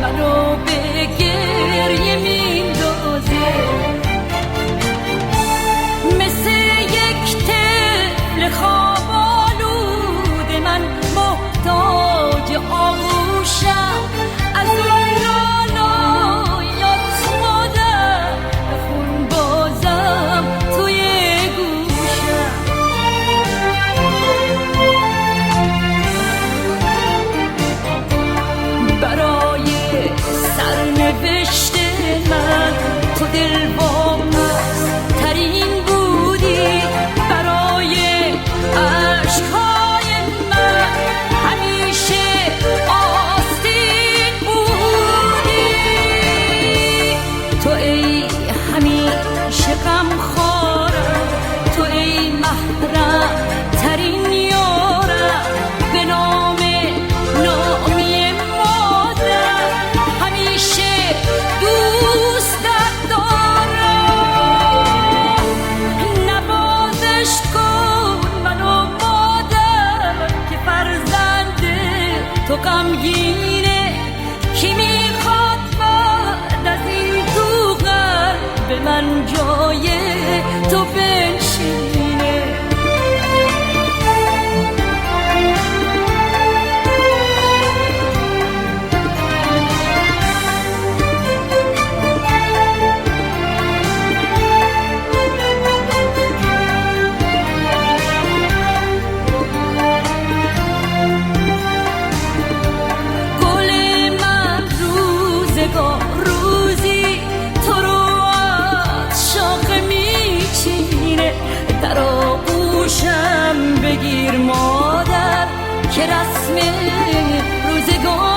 منو به گریه میندازه، مثل یک طفل خواب آلوده من محتاج آغوشم، از اون رانایات مادر بخون بازم توی گوشم. برای سرنوشت من تو دلواپس ترین بودی، برای عشقهای من همیشه آستین بودی. تو ای همیشه غمخوارم، تو ای محرم ترین یارم، به نام نامی مادر همیشه دوستت دارم. نوازش کن منو مادر که فرزند تو غمگینه، کی میخواد بعد از این تو قلب من جای تو بنشینه. گل من روزی تو رو از شاخه میچینه، در آغوشم بگیر مادر که رسم روزگار